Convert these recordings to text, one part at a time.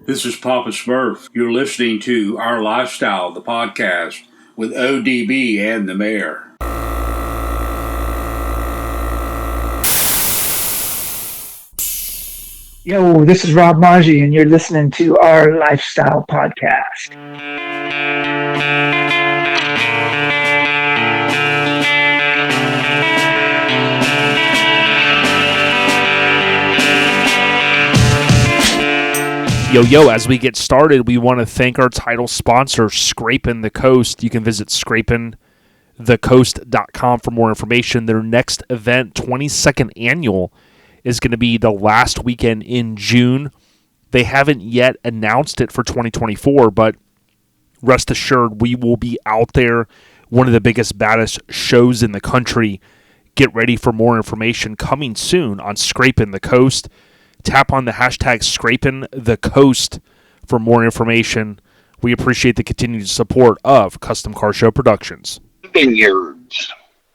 This is Papa Smurf. You're listening to Our Lifestyle, the podcast, with ODB and the Mayor. Yo, this is Rob Maggi, and you're listening to Our Lifestyle podcast. Yo, as we get started, we want to thank our title sponsor, Scrapin' the Coast. You can visit scrapinthecoast.com for more information. Their next event, 22nd annual, is going to be the last weekend in June. They haven't yet announced it for 2024, but rest assured we will be out there. One of the biggest, baddest shows in the country. Get ready for more information coming soon on Scrapin' the Coast. Tap on the hashtag #ScrapinTheCoast for more information. We appreciate the continued support of Custom Car Show Productions. Vineyards.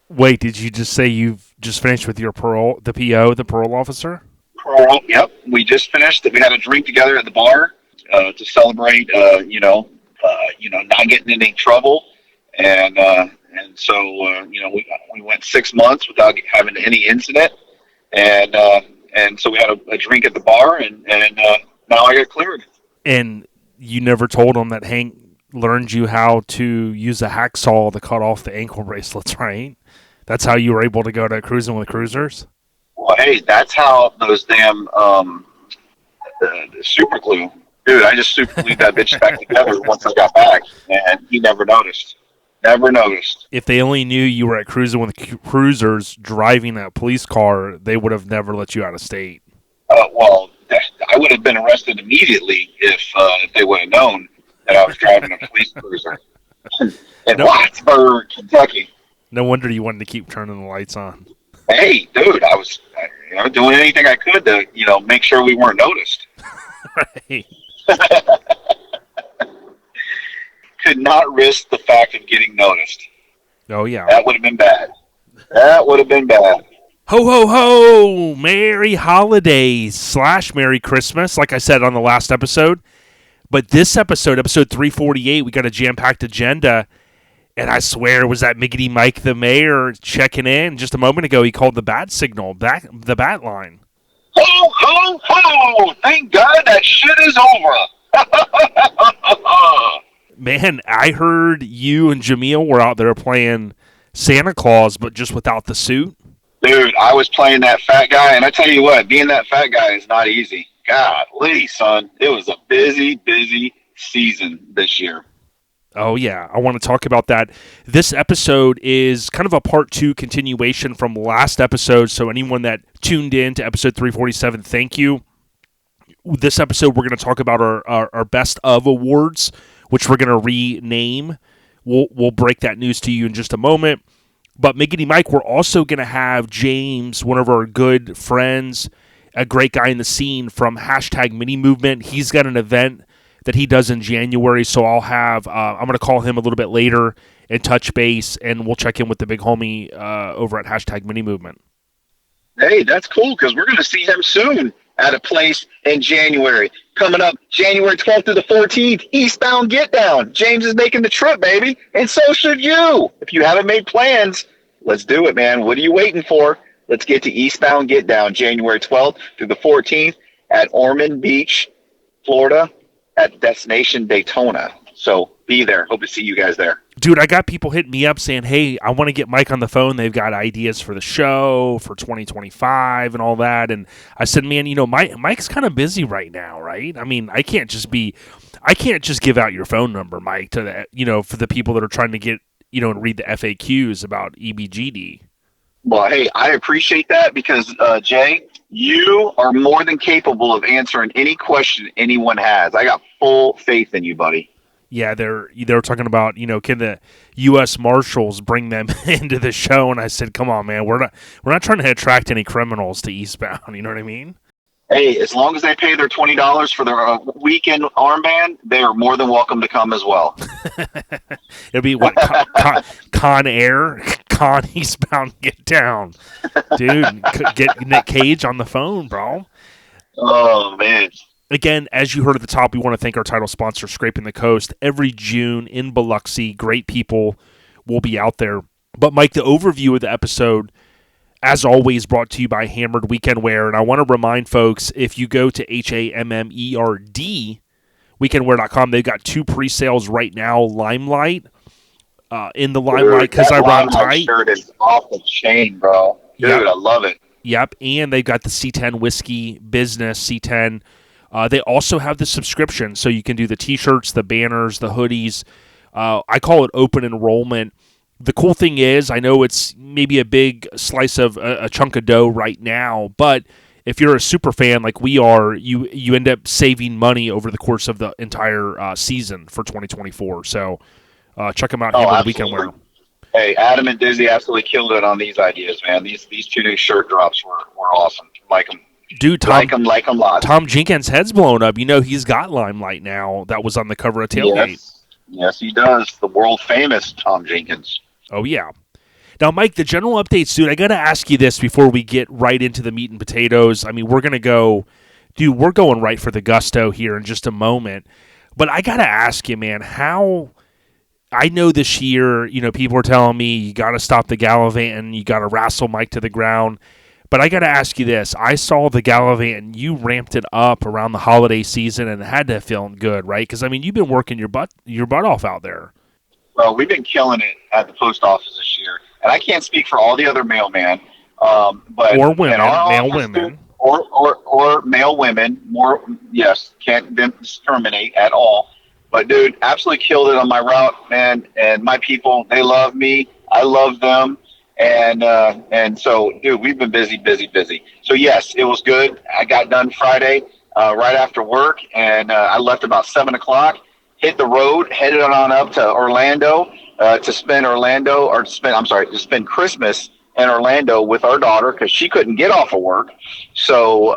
Wait, did you just say you've just finished with your parole, the parole officer? Parole, yep. We just finished. We had a drink together at the bar to celebrate, not getting in any trouble. And so we went 6 months without having any incident. And so we had a drink at the bar, and now I got cleared. And you never told him that Hank learned you how to use a hacksaw to cut off the ankle bracelets, right? That's how you were able to go to Cruising with Cruisers? Well, hey, that's how those damn super glue. Dude, I just super glued that bitch back together once I got back, and he never noticed. Never noticed. If they only knew you were at Cruising with Cruisers driving a police car, they would have never let you out of state. Well, I would have been arrested immediately if they would have known that I was driving a police cruiser in Wattsburg, Kentucky. No wonder you wanted to keep turning the lights on. Hey, dude, I was doing anything I could to make sure we weren't noticed. Right. Could not risk the fact of getting noticed. Oh, yeah. That would have been bad. That would have been bad. Ho, ho, ho! Merry holidays / Merry Christmas, like I said on the last episode. But this episode 348, we got a jam-packed agenda. And I swear it was that Miggity Mike the Mayor checking in just a moment ago. He called the bat signal, the bat line. Ho, ho, ho! Thank God that shit is over. Man, I heard you and Jamil were out there playing Santa Claus, but just without the suit. Dude, I was playing that fat guy, and I tell you what, being that fat guy is not easy. Golly, son, it was a busy season this year. Oh, yeah, I want to talk about that. This episode is kind of a part 2 continuation from last episode, so anyone that tuned in to episode 347, thank you. This episode, we're going to talk about our Best of Awards, which we're going to rename. We'll break that news to you in just a moment. But Miggity Mike, we're also going to have James, one of our good friends, a great guy in the scene from #Mini Movement. He's got an event that he does in January, so I'm going to call him a little bit later and touch base, and we'll check in with the big homie over at #Mini Movement. Hey, that's cool, because we're going to see him soon at a place in January. Coming up January 12th through the 14th, Eastbound Get Down. James is making the trip, baby, and so should you. If you haven't made plans, let's do it, man. What are you waiting for? Let's get to Eastbound Get Down, January 12th through the 14th at Ormond Beach, Florida, at Destination Daytona. So be there. Hope to see you guys there. Dude, I got people hitting me up saying, hey, I want to get Mike on the phone. They've got ideas for the show for 2025 and all that. And I said, man, Mike's kind of busy right now, right? I mean, I can't just give out your phone number, Mike, to the, for the people that are trying to get, and read the FAQs about EBGD. Well, hey, I appreciate that because, Jay, you are more than capable of answering any question anyone has. I got full faith in you, buddy. Yeah, they're talking about, can the U.S. Marshals bring them into the show? And I said, come on, man, we're not trying to attract any criminals to Eastbound. You know what I mean? Hey, as long as they pay their $20 for their weekend armband, they are more than welcome to come as well. It'll be what Con Air, Con Eastbound Get Down, dude. Get Nick Cage on the phone, bro. Oh man. Again, as you heard at the top, we want to thank our title sponsor, Scraping the Coast. Every June in Biloxi, great people will be out there. But, Mike, the overview of the episode, as always, brought to you by Hammered Weekend Wear. And I want to remind folks, if you go to HAMMERD, weekendwear.com, they've got 2 pre-sales right now, Limelight. In the Limelight, because I run tight. Shirt is off the chain, bro. Dude, yep. I love it. Yep, and they've got the C10 Whiskey Business, C10. They also have the subscription, so you can do the T-shirts, the banners, the hoodies. I call it open enrollment. The cool thing is, I know it's maybe a big slice of a chunk of dough right now, but if you're a super fan like we are, you end up saving money over the course of the entire season for 2024. So check them out. Hammered Weekend Wear. Hey, Adam and Dizzy absolutely killed it on these ideas, man. These 2 new shirt drops were awesome. Like them. Dude, like them lots. Tom Jenkins' head's blown up. You know he's got Limelight now. That was on the cover of Tailgate. Yes, he does. The world famous Tom Jenkins. Oh, yeah. Now, Mike, the general updates, dude, I got to ask you this before we get right into the meat and potatoes. I mean, we're going to go, dude, we're going right for the gusto here in just a moment. But I got to ask you, man, how, I know this year, people are telling me you got to stop the gallivanting, you got to wrestle Mike to the ground. But I got to ask you this. I saw the gallivanting, you ramped it up around the holiday season and it had to have feeling good, right? Because, I mean, you've been working your butt off out there. Well, we've been killing it at the post office this year. And I can't speak for all the other mailmen. But or women, male women. Or male women. More, yes, can't discriminate at all. But, dude, absolutely killed it on my route, man. And my people, they love me. I love them. And so, dude, we've been busy. So, yes, it was good. I got done Friday right after work, and I left about 7 o'clock, hit the road, headed on up to Orlando to spend Christmas in Orlando with our daughter because she couldn't get off of work. So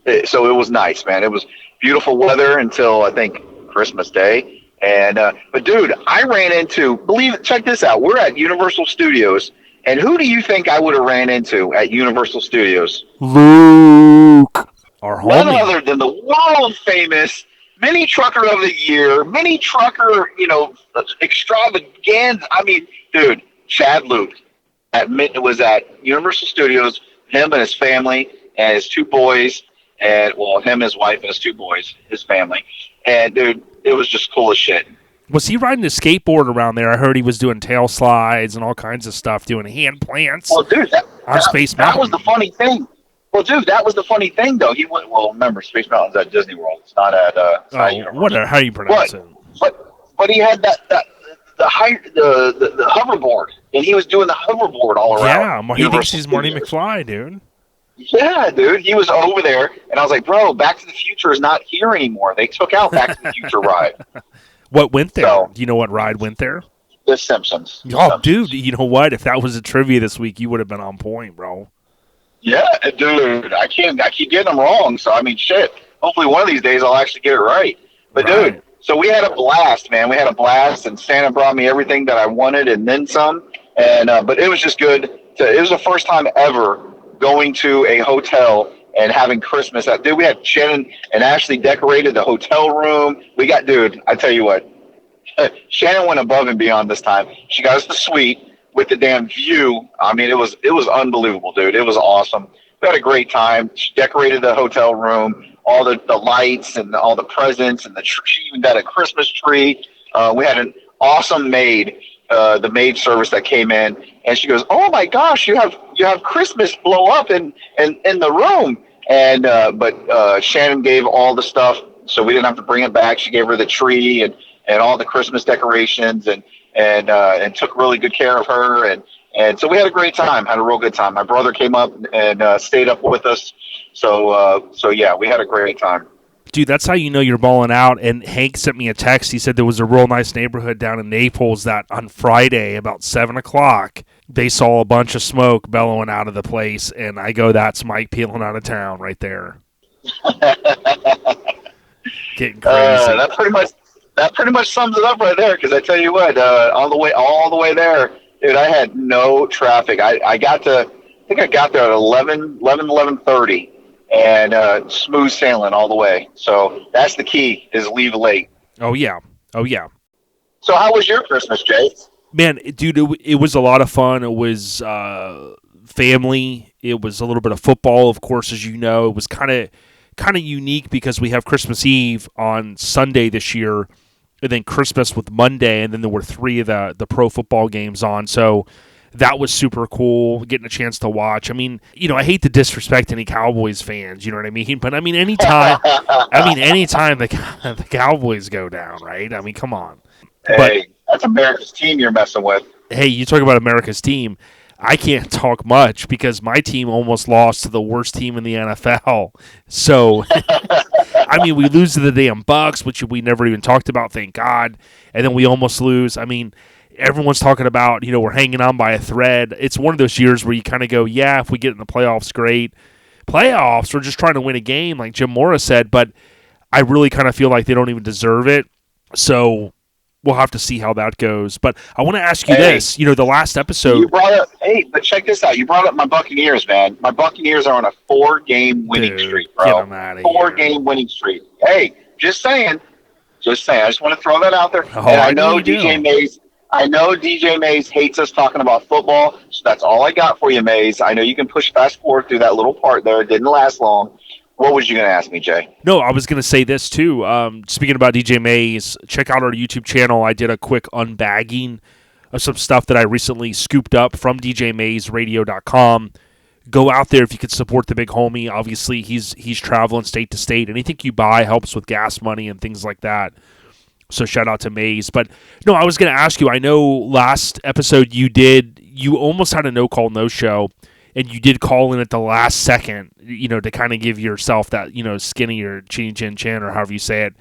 it was nice, man. It was beautiful weather until, I think, Christmas Day. And but, dude, I ran into, check this out. We're at Universal Studios. And who do you think I would have ran into at Universal Studios? Luke, our homie. None other than the world famous Mini Trucker of the Year, Mini Trucker, extravaganza. I mean, dude, Chad Luke was at Universal Studios, him and his family and his 2 boys, and him, his wife, and his 2 boys, his family. And, dude, it was just cool as shit. Was he riding a skateboard around there? I heard he was doing tail slides and all kinds of stuff, doing hand plants. Well, dude, on Space Mountain. That was the funny thing. Well, dude, that was the funny thing, though. He went. Well, remember, Space Mountain's at Disney World. It's not at. Whatever. How you pronounce it? But he had the hoverboard, and he was doing the hoverboard all around. Yeah, he thinks he's Marty McFly, dude. Yeah, dude, he was over there, and I was like, bro, Back to the Future is not here anymore. They took out Back to the Future ride. What went there? Do you know what ride went there? The Simpsons. Dude, you know what? If that was a trivia this week, you would have been on point, bro. Yeah, dude, I keep getting them wrong. So, I mean, shit. Hopefully one of these days I'll actually get it right. But, dude, so we had a blast, man. We had a blast, and Santa brought me everything that I wanted and then some. And but it was just good. It was the first time ever going to a hotel and having Christmas. Dude, we had Shannon and Ashley decorated the hotel room. Dude, I tell you what, Shannon went above and beyond this time. She got us the suite with the damn view. I mean, it was unbelievable, dude. It was awesome. We had a great time. She decorated the hotel room, all the lights and all the presents and the tree. She even got a Christmas tree. We had an awesome maid, the maid service that came in, and she goes, "Oh my gosh, you have Christmas blow up in the room." And but Shannon gave all the stuff, so we didn't have to bring it back. She gave her the tree and all the Christmas decorations and took really good care of her. And so we had a great time, had a real good time. My brother came up and stayed up with us. So yeah, we had a great time. Dude, that's how you know you're balling out. And Hank sent me a text. He said there was a real nice neighborhood down in Naples that on Friday about 7 o'clock, they saw a bunch of smoke bellowing out of the place. And I go, that's Mike peeling out of town right there. Getting crazy. That pretty much sums it up right there. Because I tell you what, all the way there, dude, I had no traffic. I think I got there at 11:30. and smooth sailing all the way. So that's the key, is leave late. Oh yeah. So how was your Christmas, Jay? Man, dude, it was a lot of fun. It was family. It was a little bit of football, of course, as you know. It was kind of unique because we have Christmas Eve on Sunday this year, and then Christmas with Monday, and then there were 3 of the pro football games on. So that was super cool, getting a chance to watch. I mean, I hate to disrespect any Cowboys fans, you know what I mean? But I mean, anytime the Cowboys go down, right? I mean, come on. Hey, that's America's team you're messing with. Hey, you talk about America's team. I can't talk much because my team almost lost to the worst team in the NFL. So, I mean, we lose to the damn Bucks, which we never even talked about, thank God. And then we almost lose. I mean, everyone's talking about, we're hanging on by a thread. It's one of those years where you kind of go, yeah, if we get in the playoffs, great. Playoffs, we're just trying to win a game, like Jim Mora said, but I really kind of feel like they don't even deserve it. So we'll have to see how that goes. But I want to ask you this. The last episode. You brought up, but check this out. You brought up my Buccaneers, man. My Buccaneers are on a 4-game winning streak, bro. Get them out of 4-game winning streak. Hey, just saying. I just want to throw that out there. Oh, and I know DJ Mays. I know DJ Mays hates us talking about football, so that's all I got for you, Mays. I know you can push fast forward through that little part there. It didn't last long. What was you going to ask me, Jay? No, I was going to say this too. Speaking about DJ Mays, check out our YouTube channel. I did a quick unbagging of some stuff that I recently scooped up from DJMaysRadio.com. Go out there if you could support the big homie. Obviously, he's traveling state to state. Anything you buy helps with gas money and things like that. So shout out to Mays. But no, I was going to ask you, I know last episode you almost had a no-call, no-show. And you did call in at the last second, to kind of give yourself that, skinny or chin, or however you say it.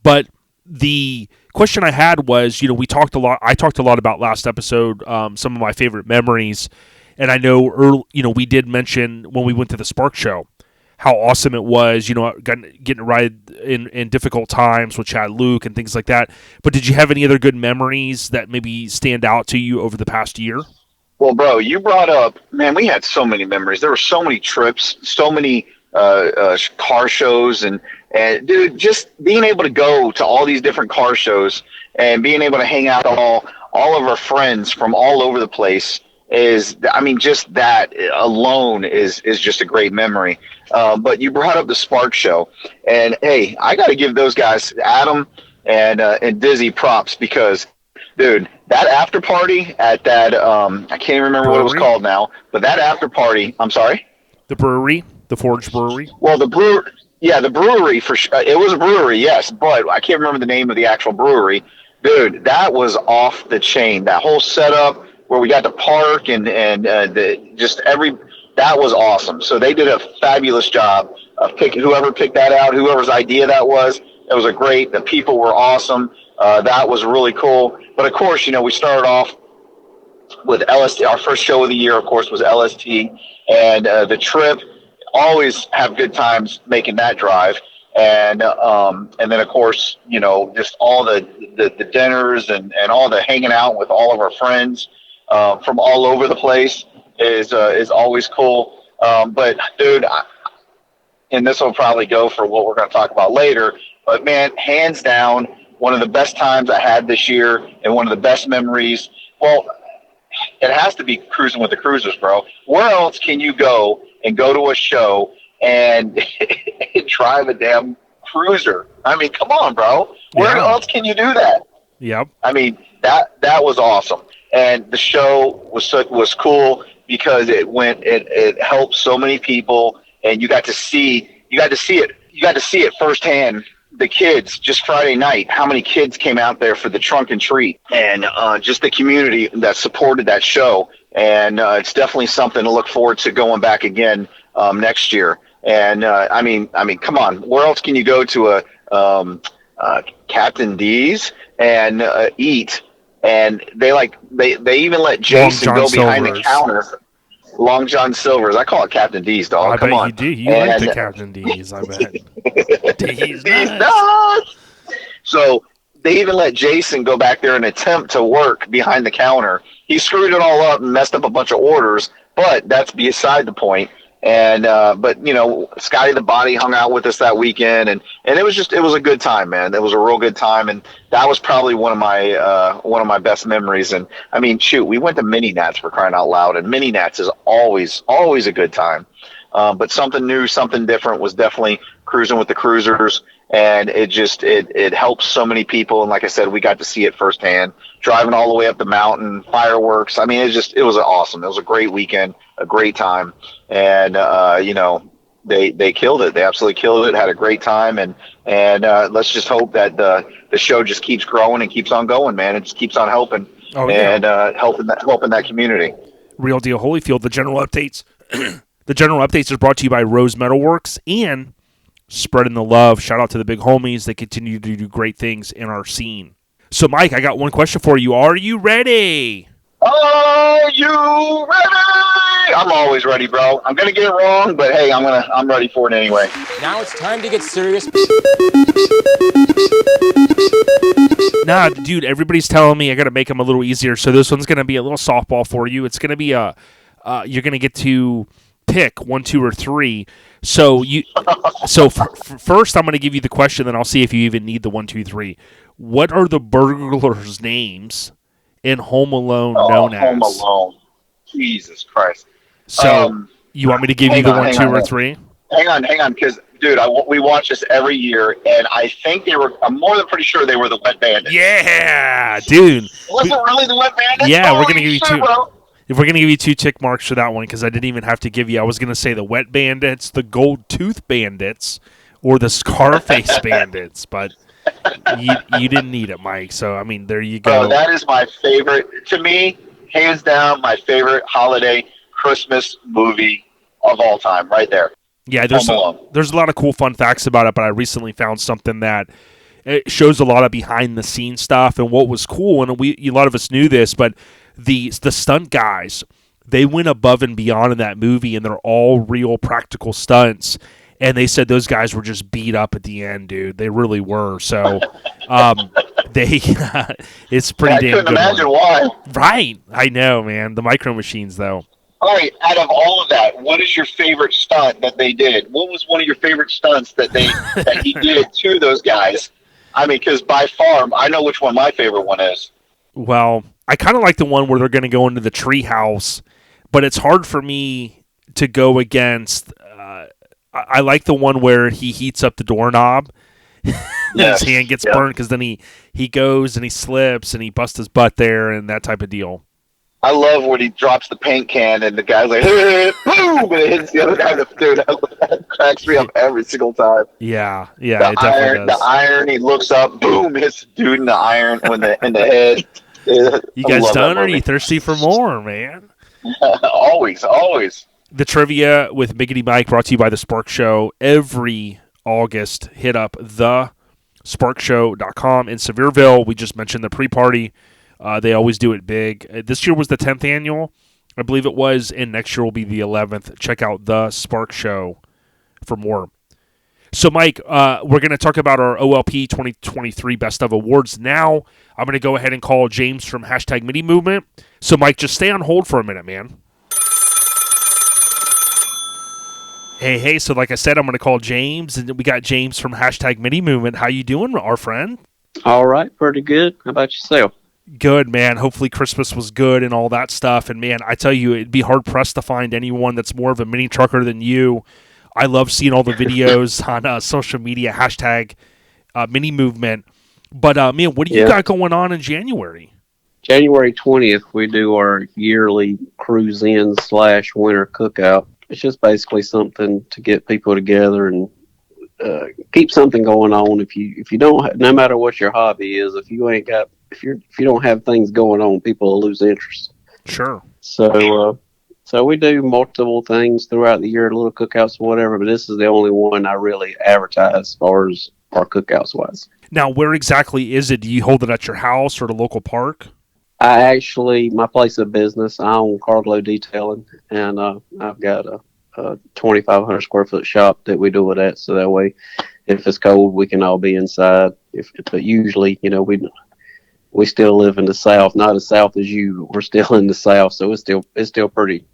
But the question I had was, I talked a lot about last episode, some of my favorite memories. And I know, we did mention when we went to the Spark Show, how awesome it was, getting to ride in difficult times with Chad Luke and things like that. But did you have any other good memories that maybe stand out to you over the past year? Well, bro, you brought up, man, we had so many memories. There were so many trips, so many car shows, and dude, just being able to go to all these different car shows and being able to hang out with all of our friends from all over the place just that alone is just a great memory. But you brought up the Spark Show, and hey, I got to give those guys, Adam and Dizzy, props because, dude, that after party at that, I can't even remember what it was called now, but that after party, I'm sorry? The brewery, the Forge Brewery? Well, the brewery, for sure. It was a brewery, yes, but I can't remember the name of the actual brewery. Dude, that was off the chain. That whole setup where we got to park and that was awesome. So they did a fabulous job of picking whoever picked that out, whoever's idea that was. It was the people were awesome. That was really cool. But of course, we started off with LST. Our first show of the year, of course, was LST, and the trip. Always have good times making that drive, and then of course, just all the dinners and all the hanging out with all of our friends from all over the place is always cool. But dude, and this will probably go for what we're going to talk about later. But man, hands down, one of the best times I had this year and one of the best memories. Well, it has to be cruising with the cruisers, bro. Where else can you go to a show and drive a damn cruiser? I mean, come on, bro. Where else can you do that? Yep. I mean, that was awesome. And the show was cool because it helped so many people, and you got to see it firsthand. The kids, just Friday night, how many kids came out there for the trunk and treat, and just the community that supported that show. And it's definitely something to look forward to going back again next year. And I mean, come on, where else can you go to a Captain D's and eat? And they even let Jason go behind the counter. Long John Silver's. I call it Captain D's, dog. Come on. You do. You like the Captain D's, I bet. D's nuts. So they even let Jason go back there and attempt to work behind the counter. He screwed it all up and messed up a bunch of orders, but that's beside the point. And but Scotty the Body hung out with us that weekend, and it was a good time, man. It was a real good time, and that was probably one of my best memories. And I mean, shoot, we went to Mini Nats, for crying out loud, and Mini Nats is always a good time. But something new, something different was definitely cruising with the cruisers, and it helps so many people. And like I said, we got to see it firsthand, driving all the way up the mountain, fireworks. I mean, it was awesome. It was a great weekend, a great time, and they killed it. They absolutely killed it. Had a great time, and let's just hope that the show just keeps growing and keeps on going, man. It just keeps on helping and helping that community. Real Deal Holyfield. The general updates. The general updates is brought to you by Rose Metalworks and Spreading the Love. Shout out to the big homies. They continue to do great things in our scene. So, Mike, I got one question for you. Are you ready? Are you ready? I'm always ready, bro. I'm gonna get it wrong, but hey, I'm ready for it anyway. Now it's time to get serious. Nah, dude, everybody's telling me I got to make them a little easier, so this one's going to be a little softball for you. It's going to be you're going to get to pick 1, 2, or 3. So first, I'm going to give you the question, then I'll see if you even need the 1, 2, 3. What are the burglars' names in Home Alone known as? Home Alone. Jesus Christ. So you want me to give you the 1, 2, or 3? Hang on, because dude, we watch this every year, and I think I'm more than pretty sure they were the Wet Bandits. Yeah, dude. Was it really the Wet Bandits? Yeah, we're gonna give you 2. Bro. If we're gonna give you 2 tick marks for that one, because I didn't even have to give you. I was gonna say the Wet Bandits, the Gold Tooth Bandits, or the Scarface Bandits, but you didn't need it, Mike. So I mean, there you go. Bro, that is my favorite. To me, hands down, my favorite holiday Christmas movie of all time, right there. Yeah, there's a lot of cool fun facts about it, but I recently found something that it shows a lot of behind the scenes stuff. And what was cool, and a lot of us knew this, but the stunt guys, they went above and beyond in that movie, and they're all real practical stunts. And they said those guys were just beat up at the end, dude. They really were. So it's pretty damn good. I couldn't imagine why. Right, I know, man. The Micro Machines, though. All right, out of all of that, what is your favorite stunt that they did? What was one of your favorite stunts that he did to those guys? I mean, because by far, I know which one my favorite one is. Well, I kind of like the one where they're going to go into the tree house, but it's hard for me to go against. I like the one where he heats up the doorknob. His hand gets burnt because then he goes and he slips and he busts his butt there and that type of deal. I love when he drops the paint can and the guy's like, boom, and it hits the other guy. Dude, that cracks me up every single time. Yeah, it definitely does. The iron, he looks up, boom, hits the dude in the iron in the head. You guys done, or are you thirsty for more, man? Always. The trivia with Miggity Mike brought to you by The Spark Show. Every August, hit up thesparkshow.com. In Sevierville, we just mentioned the pre-party. They always do it big. This year was the 10th annual, I believe it was, and next year will be the 11th. Check out The Spark Show for more. So, Mike, we're going to talk about our OLP 2023 Best of Awards now. I'm going to go ahead and call James from #Mini Movement. So, Mike, just stay on hold for a minute, man. Hey, so like I said, I'm going to call James, and we got James from #Mini Movement. How you doing, our friend? All right, pretty good. How about yourself? Good, man. Hopefully Christmas was good and all that stuff. And, man, I tell you, it'd be hard-pressed to find anyone that's more of a mini trucker than you. I love seeing all the videos on social media, #Mini Movement. But, man, what do you got going on in January? January 20th, we do our yearly cruise-in / winter cookout. It's just basically something to get people together and keep something going on. If you don't, no matter what your hobby is, if you don't have things going on, people will lose interest. Sure. So we do multiple things throughout the year, little cookouts or whatever. But this is the only one I really advertise as far as our cookouts wise. Now, where exactly is it? Do you hold it at your house or the local park? My place of business, I own cargo detailing, and I've got a 2,500 square foot shop that we do it at. So that way, if it's cold, we can all be inside. But usually, we still live in the South, not as South as you. We're still in the South, so it's still pretty.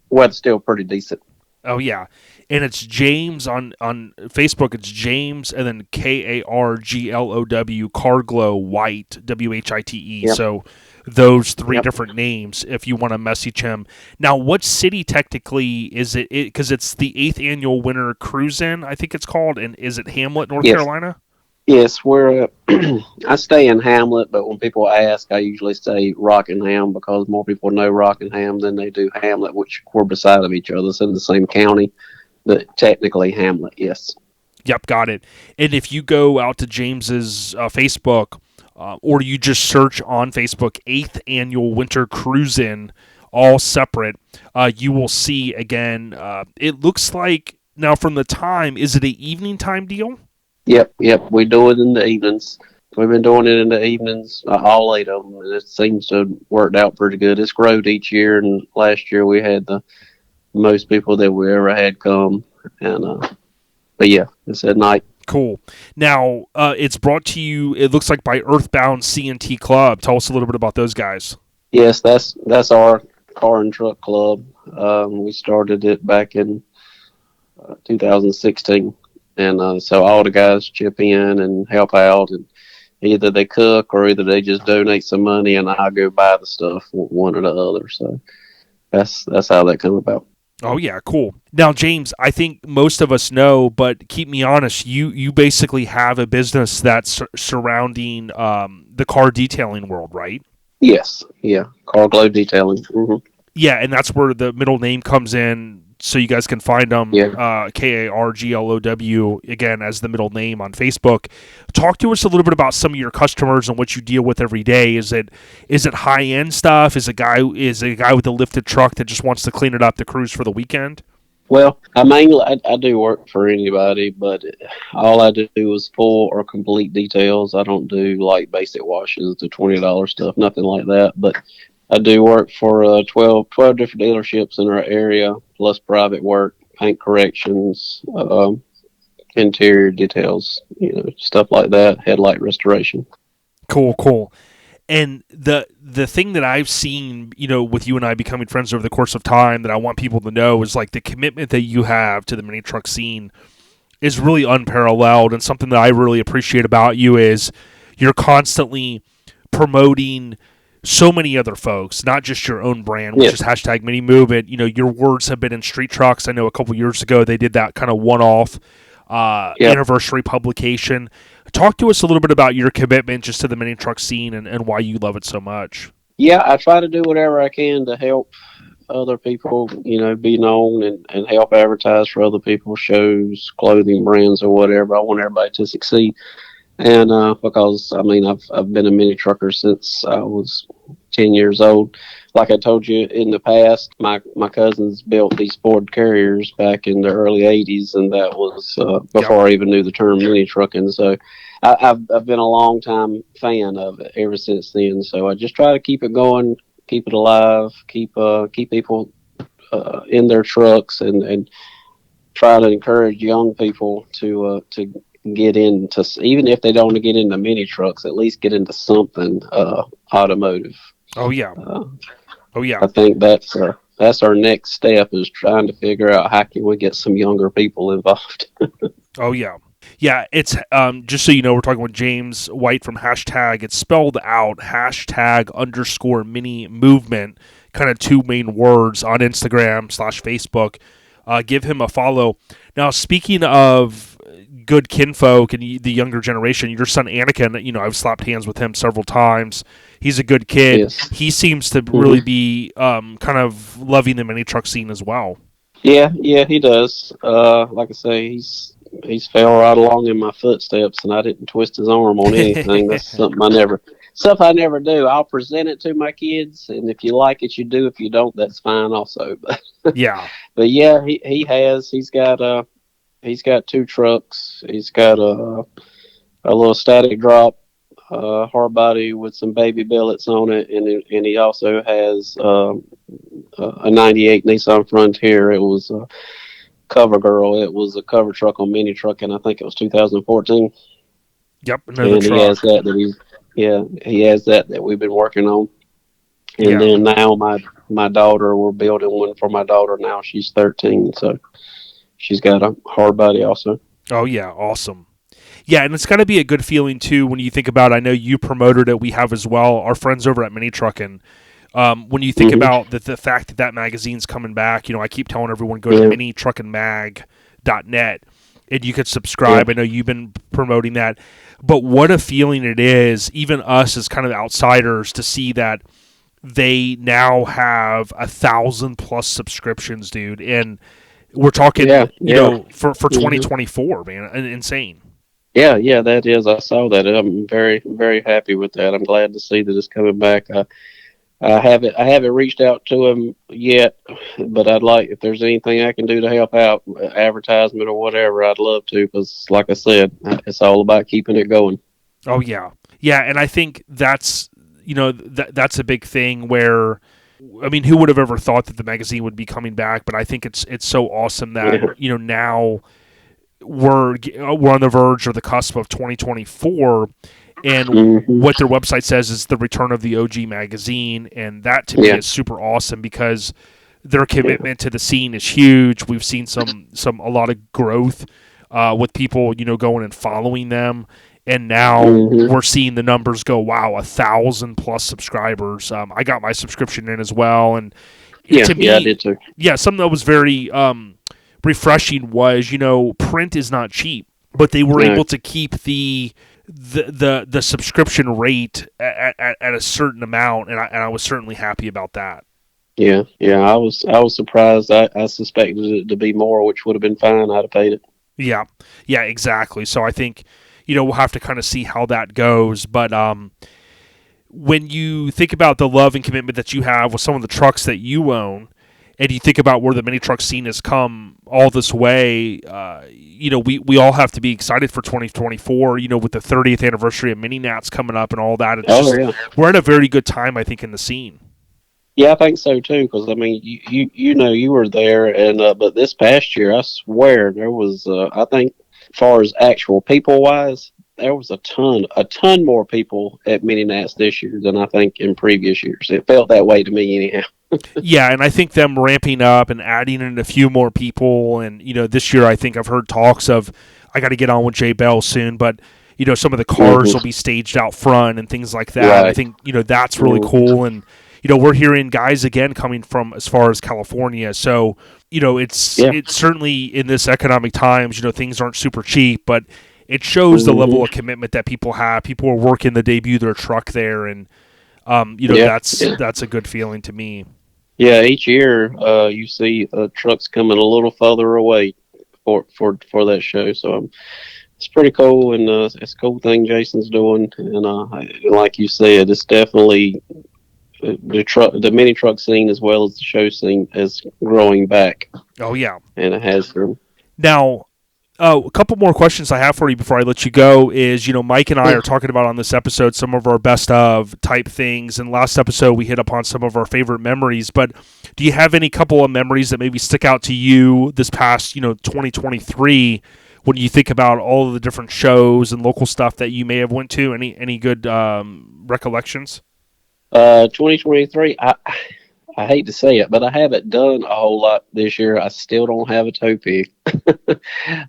Weather's still pretty decent. Oh yeah, and it's James on Facebook. It's James and then KARGLOW Carglow White WHITE. Yep. So those three Yep. different names if you want to message him. Now, what city technically is it? Because it's the 8th annual Winter Cruise In, I think it's called, and is it Hamlet, North Yes. Carolina? Yes, we're. I stay in Hamlet, but when people ask, I usually say Rockingham because more people know Rockingham than they do Hamlet, which we're beside of each other, so in the same county, but technically Hamlet. Yes. Yep, got it. And if you go out to James's Facebook, or you just search on Facebook 8th Annual Winter Cruise In, all separate, you will see again, it looks like, now from the time, is it an evening time deal? Yep. We do it in the evenings. We've been doing it in the evenings, all 8 of them, and it seems to have worked out pretty good. It's growed each year, and last year we had the most people that we ever had come. And but yeah, it's at night. Cool. Now, it's brought to you, it looks like, by Earthbound C&T Club. Tell us a little bit about those guys. Yes, that's our car and truck club. We started it back in 2016. And so all the guys chip in and help out, and either they cook or either they just donate some money, and I go buy the stuff, one or the other. So that's how that come about. Oh yeah, cool. Now, James, I think most of us know, but keep me honest. You basically have a business that's surrounding the car detailing world, right? Yes, yeah, car glow detailing. Mm-hmm. Yeah, and that's where the middle name comes in, so you guys can find them. Yeah. KARGLOW again as the middle name on Facebook. Talk to us a little bit about some of your customers and what you deal with every day. Is it high end stuff? Is a guy with a lifted truck that just wants to clean it up to cruise for the weekend? Well, I do work for anybody, but all I do is full or complete details. I don't do like basic washes, the $20 stuff, nothing like that. But I do work for 12 different dealerships in our area, plus private work, paint corrections, interior details, stuff like that, headlight restoration. Cool. And the thing that I've seen, with you and I becoming friends over the course of time, that I want people to know is like the commitment that you have to the mini truck scene is really unparalleled. And something that I really appreciate about you is you're constantly promoting so many other folks, not just your own brand, which is hashtag Mini Movement. Your words have been in Street Trucks. I know a couple years ago they did that kind of one-off anniversary publication. Talk to us a little bit about your commitment just to the mini truck scene and why you love it so much. Yeah, I try to do whatever I can to help other people, be known and help advertise for other people's shows, clothing brands or whatever. I want everybody to succeed. And because I've been a mini trucker since I was 10 years old. Like I told you in the past, my cousins built these Ford Carriers back in the early '80s, and that was before I even knew the term mini trucking. So I've been a long time fan of it ever since then. So I just try to keep it going, keep it alive, keep people in their trucks, and try to encourage young people to get into, even if they don't want to get into mini trucks, at least get into something automotive. Oh yeah. I think that's our next step, is trying to figure out how can we get some younger people involved. Oh yeah. Yeah, it's just so you know, we're talking with James White from hashtag. It's spelled out #_mini movement, kind of two main words on Instagram/Facebook. Give him a follow. Now, speaking of good kinfolk and the younger generation, your son Anakin, I've slapped hands with him several times. He's a good kid. Yes. He seems to really be kind of loving the mini truck scene as well. Yeah, he does. Like I say, he's fell right along in my footsteps, and I didn't twist his arm on anything. That's something I never do. I'll present it to my kids, and if you like it, you do. If you don't, that's fine also. But yeah, but yeah, he's got 2 trucks. He's got a little static drop hard body with some baby billets on it, and he also has a '98 Nissan Frontier. It was a cover girl. It was a cover truck on Mini Truckin. I think it was 2014. Yep, and he has that we've been working on. And then now my daughter, we're building one for my daughter now. She's 13, so she's got a hard body also. Oh, yeah, awesome. Yeah, and it's got to be a good feeling, too, when you think about, I know you promoted it, we have as well, our friends over at Mini Truckin. When you think about the fact that magazine's coming back, I keep telling everyone, go to minitruckinmag.net, and you could subscribe. I know you've been promoting that. But what a feeling it is, even us as kind of outsiders, to see that they now have 1,000+ subscriptions, dude. And we're talking, for 2024, man, insane. Yeah, that is. I saw that. I'm very, very happy with that. I'm glad to see that it's coming back. I haven't reached out to him yet, but I'd like, if there's anything I can do to help out, advertisement or whatever, I'd love to, because like I said, it's all about keeping it going. Oh, yeah. Yeah, and I think that's, that's a big thing where, I mean, who would have ever thought that the magazine would be coming back? But I think it's so awesome that, now we're on the verge or the cusp of 2024, and what their website says is the return of the OG magazine, and that to me is super awesome because their commitment to the scene is huge. We've seen a lot of growth with people, going and following them, and now we're seeing the numbers go. Wow, 1,000+ subscribers. I got my subscription in as well, and to me, I did too. Yeah, something that was very refreshing was, print is not cheap, but they were able to keep the subscription rate at a certain amount, and I was certainly happy about that. Yeah, I was surprised. I suspected it to be more, which would have been fine. I'd have paid it. Yeah, exactly. So I think we'll have to kind of see how that goes. But when you think about the love and commitment that you have with some of the trucks that you own, and you think about where the mini truck scene has come all this way, we all have to be excited for 2024, with the 30th anniversary of Mini Nats coming up and all that. We're at a very good time, I think, in the scene. Yeah, I think so too, because I mean, you were there, and but this past year, I swear there was, I think, as far as actual people wise, there was a ton more people at Mini Nats this year than I think in previous years. It felt that way to me, anyhow. Yeah, and I think them ramping up and adding in a few more people, and this year I think I've heard talks of I got to get on with Jay Bell soon, but some of the cars will be staged out front and things like that. Right. I think that's really cool, and we're hearing guys again coming from as far as California, so it's certainly in this economic times, things aren't super cheap, but it shows the level of commitment that people have. People are working to debut their truck there, and that's a good feeling to me. Yeah, each year you see trucks coming a little further away for that show, so it's pretty cool, and it's a cool thing Jason's doing, and like you said, it's definitely the mini truck scene as well as the show scene is growing back. Oh yeah, and it has been. Now, a couple more questions I have for you before I let you go is, Mike and I are talking about on this episode some of our best of type things, and last episode we hit upon some of our favorite memories, but do you have any couple of memories that maybe stick out to you this past, 2023 when you think about all of the different shows and local stuff that you may have went to? Any good recollections? 2023, I hate to say it, but I haven't done a whole lot this year. I still don't have a tow pig.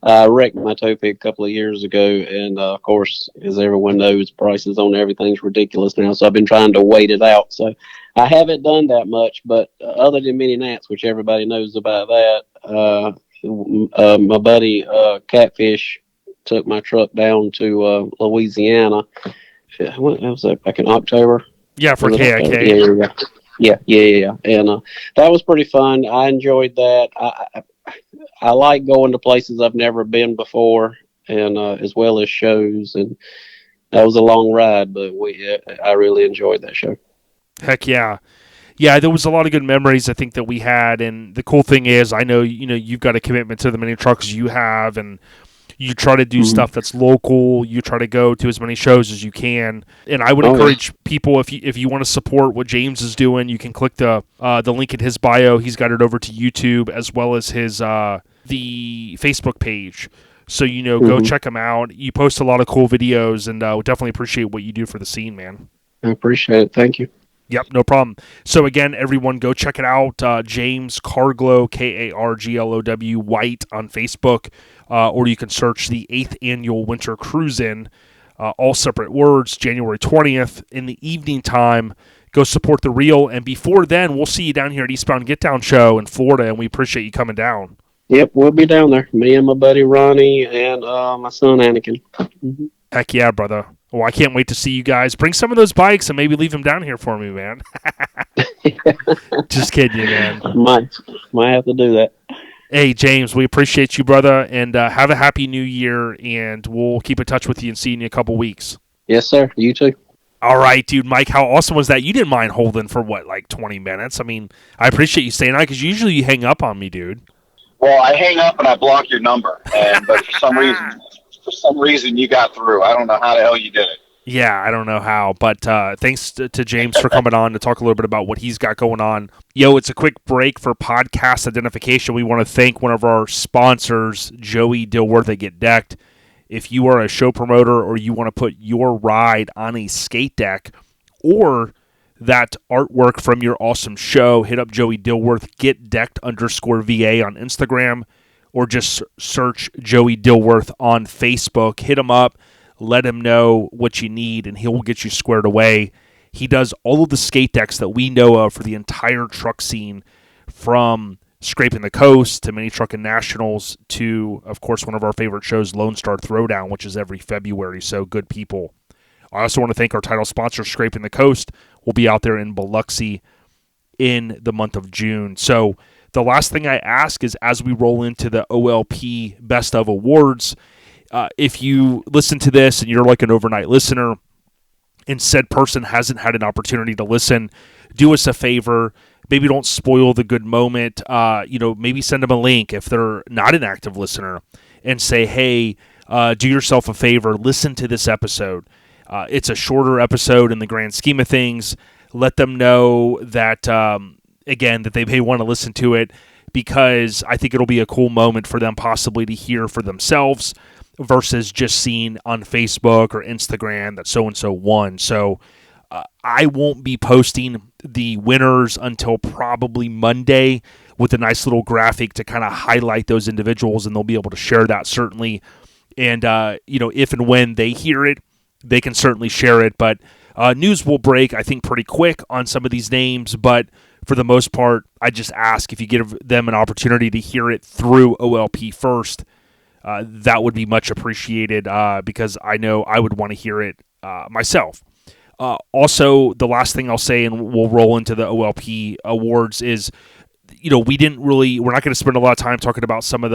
I wrecked my tow pig a couple of years ago, and of course, as everyone knows, prices on everything's ridiculous now, so I've been trying to wait it out. So I haven't done that much, but other than Mini Nats, which everybody knows about that, my buddy Catfish took my truck down to Louisiana. What was that, back in October? Yeah, for KIK. Yeah. And that was pretty fun. I enjoyed that. I like going to places I've never been before, and as well as shows. And that was a long ride, but I really enjoyed that show. Heck yeah. Yeah, there was a lot of good memories I think that we had, and the cool thing is I know you've got a commitment to the mini trucks you have, and you try to do stuff that's local. You try to go to as many shows as you can, and I would encourage people, if you want to support what James is doing, you can click the link in his bio. He's got it over to YouTube as well as his the Facebook page. So go check him out. You post a lot of cool videos, and we definitely appreciate what you do for the scene, man. I appreciate it. Thank you. Yep, no problem. So again, everyone go check it out. James Carglow, Karglow White on Facebook, or you can search the 8th Annual Winter Cruise-In, all separate words, January 20th in the evening time. Go support the reel, and before then, we'll see you down here at Eastbound Get Down Show in Florida, and we appreciate you coming down. Yep, we'll be down there. Me and my buddy Ronnie and my son Anakin. Mm-hmm. Heck yeah, brother. Well, I can't wait to see you guys. Bring some of those bikes and maybe leave them down here for me, man. Just kidding you, man. Might have to do that. Hey, James, we appreciate you, brother, and have a happy new year, and we'll keep in touch with you and see you in a couple weeks. Yes, sir. You too. All right, dude. Mike, how awesome was that? You didn't mind holding for, 20 minutes? I mean, I appreciate you staying on because usually you hang up on me, dude. Well, I hang up and I block your number, but for some reason you got through. I don't know how the hell you did it. Yeah, I don't know how, but thanks to James for coming on to talk a little bit about what he's got going on. Yo, it's a quick break for podcast identification. We want to thank one of our sponsors, Joey Dilworth at Get Decked. If you are a show promoter or you want to put your ride on a skate deck or that artwork from your awesome show, hit up Joey Dilworth, GetDecked_VA on Instagram, or just search Joey Dilworth on Facebook. Hit him up. Let him know what you need, and he'll get you squared away. He does all of the skate decks that we know of for the entire truck scene, from Scraping the Coast to Mini Truckin Nationals to, of course, one of our favorite shows, Lone Star Throwdown, which is every February. So good people. I also want to thank our title sponsor, Scraping the Coast. We'll be out there in Biloxi in the month of June. So the last thing I ask is, as we roll into the OLP Best of Awards, if you listen to this and you're like an overnight listener and said person hasn't had an opportunity to listen, do us a favor. Maybe don't spoil the good moment. Maybe send them a link if they're not an active listener and say, hey, do yourself a favor. Listen to this episode. It's a shorter episode in the grand scheme of things. Let them know that, that they may want to listen to it, because I think it'll be a cool moment for them possibly to hear for themselves versus just seeing on Facebook or Instagram that so-and-so won. So I won't be posting the winners until probably Monday with a nice little graphic to kind of highlight those individuals, and they'll be able to share that certainly. And, if and when they hear it, they can certainly share it. But news will break, I think, pretty quick on some of these names. But for the most part, I just ask if you give them an opportunity to hear it through OLP first, that would be much appreciated, because I know I would want to hear it myself. Also, the last thing I'll say, and we'll roll into the OLP awards, is, we're not going to spend a lot of time talking about some of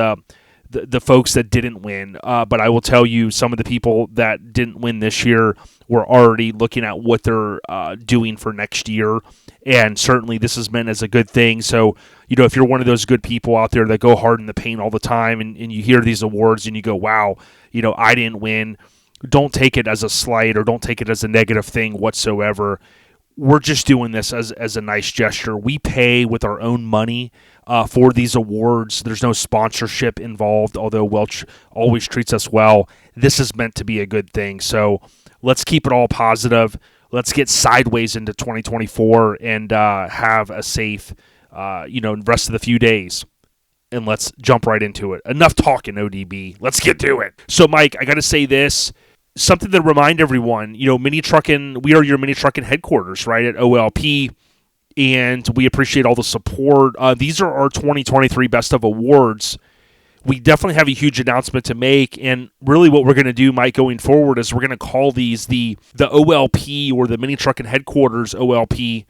the folks that didn't win, but I will tell you some of the people that didn't win this year were already looking at what they're doing for next year, and certainly this is meant as a good thing. So, if you're one of those good people out there that go hard in the paint all the time, and you hear these awards and you go, wow, I didn't win, don't take it as a slight or don't take it as a negative thing whatsoever. We're just doing this as a nice gesture. We pay with our own money for these awards. There's no sponsorship involved, although Welch always treats us well. This is meant to be a good thing. So let's keep it all positive. Let's get sideways into 2024 and have a safe, rest of the few days. And let's jump right into it. Enough talking, ODB. Let's get to it. So, Mike, I got to say this. Something to remind everyone, Mini Truckin, we are your Mini Truckin headquarters, right, at OLP, and we appreciate all the support. These are our 2023 Best of Awards. We definitely have a huge announcement to make, and really what we're going to do, Mike, going forward is we're going to call these the OLP, or the Mini Truckin headquarters OLP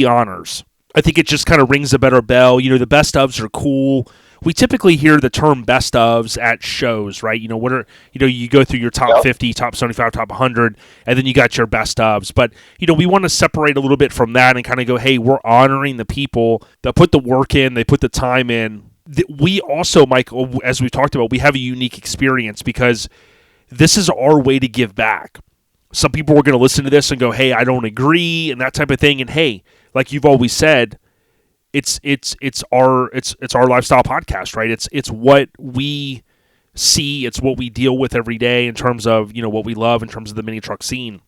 Honors. I think it just kind of rings a better bell. The best ofs are cool. We typically hear the term best ofs at shows, right? You go through your top 50, top 75, top 100, and then you got your best ofs. But, we want to separate a little bit from that and kind of go, hey, we're honoring the people that put the work in, they put the time in. We also, Mike, as we've talked about, we have a unique experience because this is our way to give back. Some people are going to listen to this and go, hey, I don't agree, and that type of thing. And hey, like you've always said, it's our lifestyle podcast, right? It's what we see, it's what we deal with every day in terms of what we love in terms of the mini truck scene.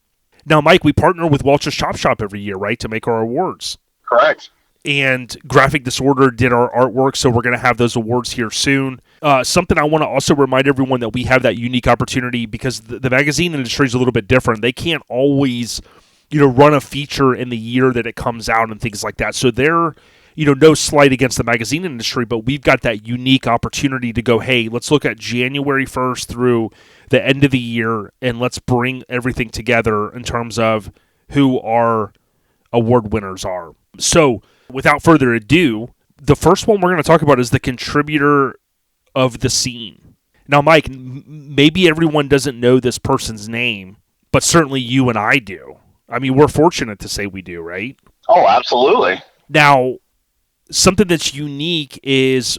Now, Mike, we partner with Welch's Chop Shop every year, right, to make our awards. Correct. And Graphic Disorder did our artwork, so we're going to have those awards here soon. Something I want to also remind everyone that we have that unique opportunity because the magazine industry is a little bit different. They can't always, run a feature in the year that it comes out and things like that. So they're, no slight against the magazine industry, but we've got that unique opportunity to go, hey, let's look at January 1st through the end of the year, and let's bring everything together in terms of who our award winners are. So, without further ado, the first one we're going to talk about is the contributor of the scene. Now, Mike, maybe everyone doesn't know this person's name, but certainly you and I do. I mean, we're fortunate to say we do, right? Oh, absolutely. Now, something that's unique is,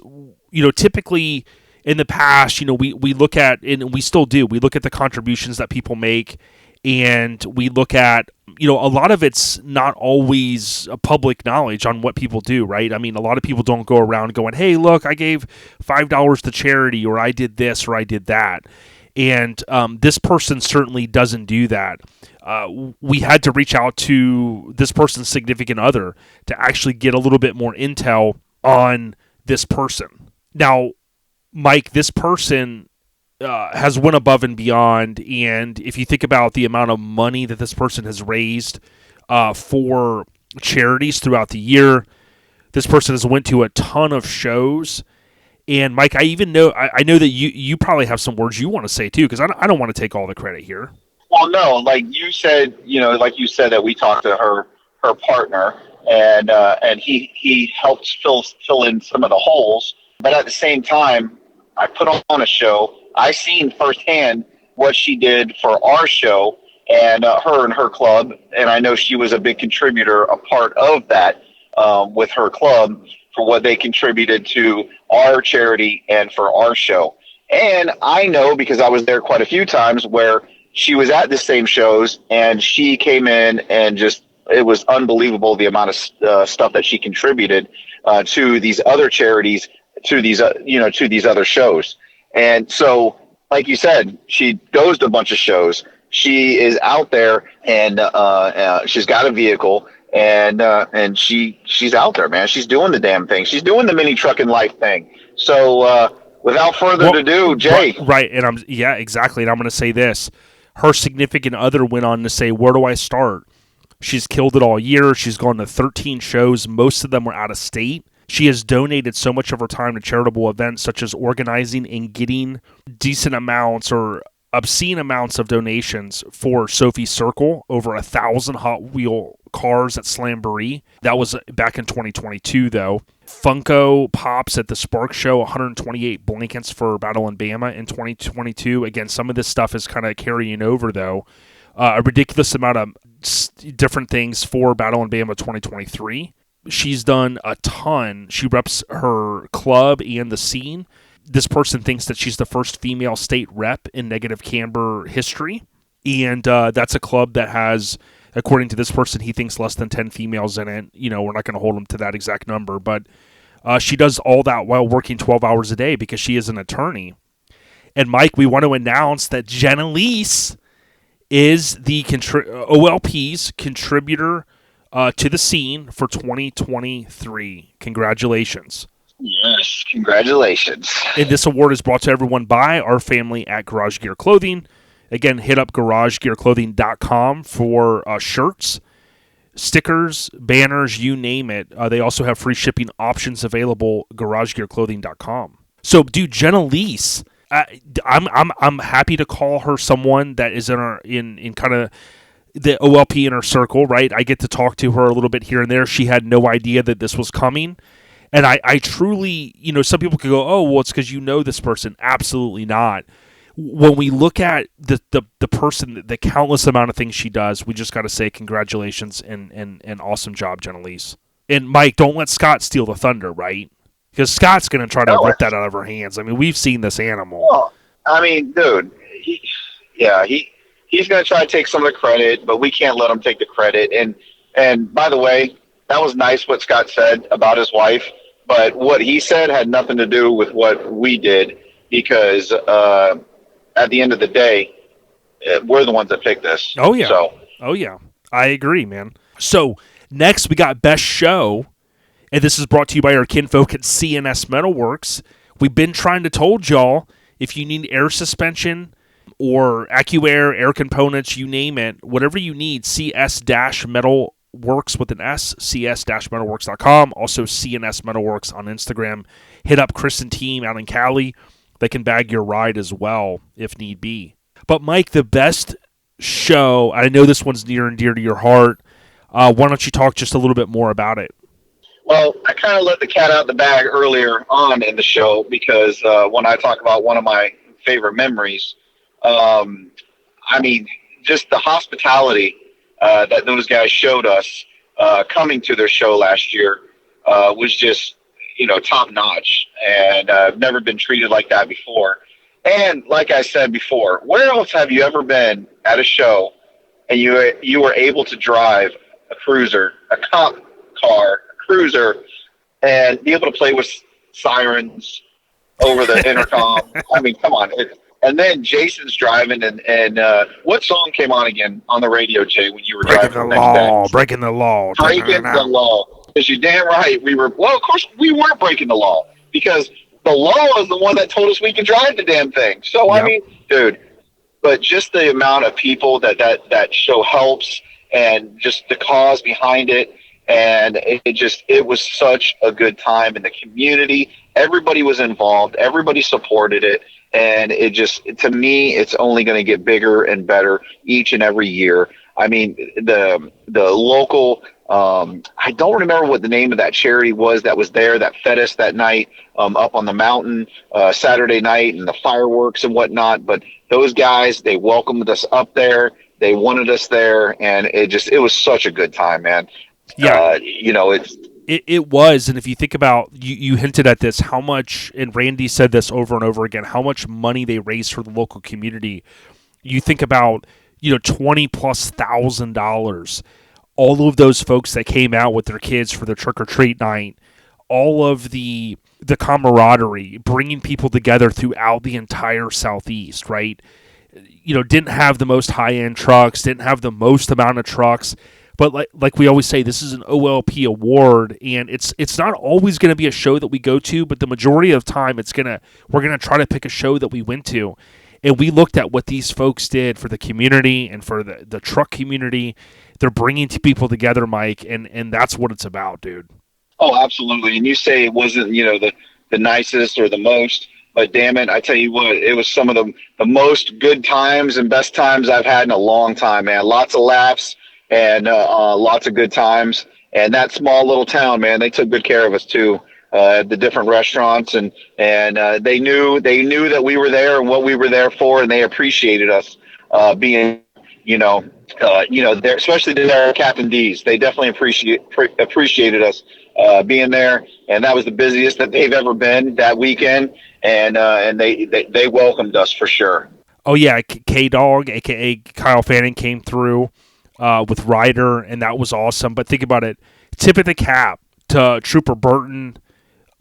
typically in the past, we look at, and we still do, we look at the contributions that people make, and we look at, a lot of it's not always a public knowledge on what people do, right? I mean, a lot of people don't go around going, hey, look, I gave $5 to charity, or I did this, or I did that. And this person certainly doesn't do that. We had to reach out to this person's significant other to actually get a little bit more intel on this person. Now, Mike, this person has went above and beyond, and if you think about the amount of money that this person has raised for charities throughout the year, this person has went to a ton of shows. And Mike, I know that you probably have some words you want to say too, because I don't want to take all the credit here. Well, no, like you said that we talked to her partner, and he helped fill in some of the holes. But at the same time, I put on a show. I seen firsthand what she did for our show and her and her club, and I know she was a big contributor, a part of that with her club for what they contributed to our charity and for our show. And I know because I was there quite a few times where she was at the same shows and she came in and it was unbelievable the amount of stuff that she contributed to these other charities, to these other shows. And so, like you said, she goes to a bunch of shows. She is out there and she's got a vehicle. And she's out there, man. She's doing the damn thing. She's doing the Mini Truckin life thing. So without further ado, Jay. Right, and exactly. And I'm going to say this: her significant other went on to say, "Where do I start?" She's killed it all year. She's gone to 13 shows. Most of them were out of state. She has donated so much of her time to charitable events, such as organizing and getting decent amounts or obscene amounts of donations for Sophie's Circle, over 1,000 Hot Wheel cars at Slamboree. That was back in 2022, though. Funko Pops at the Spark Show, 128 blankets for Battle in Bama in 2022. Again, some of this stuff is kind of carrying over, though. A ridiculous amount of different things for Battle in Bama 2023. She's done a ton. She reps her club and the scene. This person thinks that she's the first female state rep in negative camber history. And that's a club that has, according to this person, he thinks less than 10 females in it. We're not going to hold him to that exact number. But she does all that while working 12 hours a day because she is an attorney. And, Mike, we want to announce that Jenna Lease is the OLP's contributor to the scene for 2023. Congratulations. Yes, congratulations. And this award is brought to everyone by our family at Garage Gear Clothing. Again, hit up garagegearclothing.com for shirts, stickers, banners, you name it. They also have free shipping options available, garagegearclothing.com. So, dude, Jenna Lease, I'm happy to call her someone that is in kind of the OLP inner circle, right? I get to talk to her a little bit here and there. She had no idea that this was coming. And I truly, some people could go, oh, well, it's because you know this person. Absolutely not. When we look at the person, the countless amount of things she does, we just got to say congratulations and awesome job, Jenna Lease. And, Mike, don't let Scott steal the thunder, right? Because Scott's going to try to rip that out of her hands. I mean, we've seen this animal. Well, I mean, dude, he's going to try to take some of the credit, but we can't let him take the credit. And by the way, that was nice what Scott said about his wife, but what he said had nothing to do with what we did because at the end of the day, we're the ones that picked this. Oh, yeah. So Oh, yeah. I agree, man. So, next we got Best Show, and this is brought to you by our kinfolk at CNS Metalworks. We've been trying to told y'all, if you need air suspension or AccuAir, air components, you name it, whatever you need, CS-Metalworks with an S, cs-metalworks.com. Also, CNS Metalworks on Instagram. Hit up Chris and team out in Cali. They can bag your ride as well, if need be. But, Mike, the Best Show, I know this one's near and dear to your heart. Why don't you talk just a little bit more about it? Well, I kind of let the cat out the bag earlier on in the show because when I talk about one of my favorite memories, I mean, just the hospitality that those guys showed us coming to their show last year was just, top notch. And I've never been treated like that before. And like I said before, where else have you ever been at a show and you were able to drive a cruiser, a cop car, a cruiser, and be able to play with sirens over the intercom? I mean, come on. And then Jason's driving, and what song came on again on the radio, Jay, when you were driving? Breaking the law. Breaking the law. Because you're damn right. Well, of course, we weren't breaking the law because the law is the one that told us we could drive the damn thing. So, yep. I mean, dude, but just the amount of people that show helps and just the cause behind it. And it was such a good time in the community. Everybody was involved. Everybody supported it. And to me, it's only going to get bigger and better each and every year. I mean, the local, I don't remember what the name of that charity was that was there that fed us that night up on the mountain Saturday night, and the fireworks and whatnot. But those guys, they welcomed us up there. They wanted us there. And it was such a good time, man. Yeah, it was, and if you think about, you hinted at this, how much, and Randy said this over and over again, how much money they raised for the local community. You think about, $20,000+, all of those folks that came out with their kids for their trick or treat night, all of the camaraderie, bringing people together throughout the entire Southeast, right? Didn't have the most high end trucks, didn't have the most amount of trucks. But like we always say, this is an OLP award, and it's not always going to be a show that we go to, but the majority of the time we're gonna try to pick a show that we went to, and we looked at what these folks did for the community and for the truck community. They're bringing people together, Mike, and that's what it's about, dude. Oh, absolutely. And you say it wasn't the nicest or the most, but damn it, I tell you what, it was some of the most good times and best times I've had in a long time, man. Lots of laughs. And lots of good times. And that small little town, man, they took good care of us too. At the different restaurants, and they knew that we were there and what we were there for, and they appreciated us being, there, especially their Captain D's. They definitely appreciated us being there, and that was the busiest that they've ever been that weekend, and they welcomed us for sure. Oh yeah, K-Dog, aka Kyle Fanning, came through with Ryder, and that was awesome. But think about it, tip of the cap to Trooper Burton,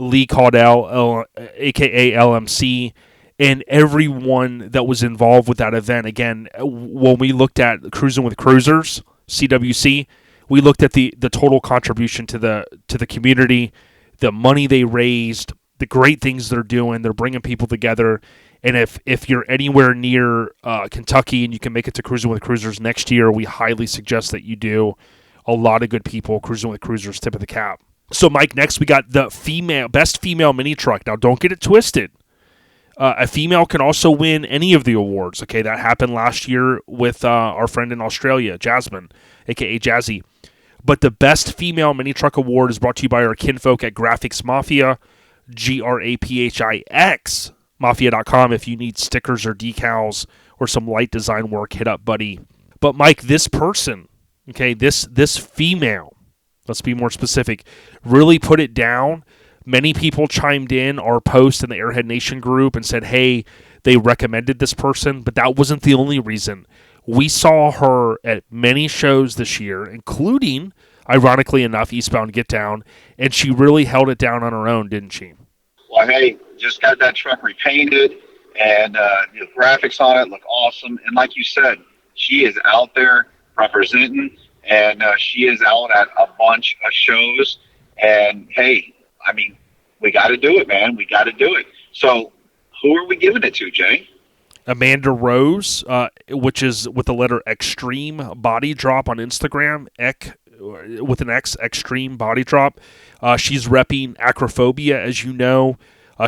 Lee Caudell, aka LMC, and everyone that was involved with that event. Again, when we looked at Cruising with Cruisers, CWC, we looked at the total contribution to the community, the money they raised, the great things they're doing. They're bringing people together. And if you're anywhere near Kentucky and you can make it to Cruising with Cruisers next year, we highly suggest that you do. A lot of good people. Cruising with Cruisers, tip of the cap. So, Mike, next we got the best female mini truck. Now, don't get it twisted. A female can also win any of the awards. Okay, that happened last year with our friend in Australia, Jasmine, a.k.a. Jazzy. But the best female mini truck award is brought to you by our kinfolk at Graphics Mafia, GRAPHIX. Mafia.com. If you need stickers or decals or some light design work, hit up Buddy. But Mike, this person, okay, this female, let's be more specific, really put it down. Many people chimed in our post in the Airhead Nation group and said, hey, they recommended this person, but that wasn't the only reason. We saw her at many shows this year, including, ironically enough, Eastbound Get Down, and she really held it down on her own, didn't she? Well, hey, just got that truck repainted, and the graphics on it look awesome. And like you said, she is out there representing, and she is out at a bunch of shows. And hey, I mean, we got to do it, man. We got to do it. So, who are we giving it to, Jay? Amanda Rose, which is with the letter Extreme Body Drop on Instagram, with an X, Extreme Body Drop. She's repping acrophobia, as you know.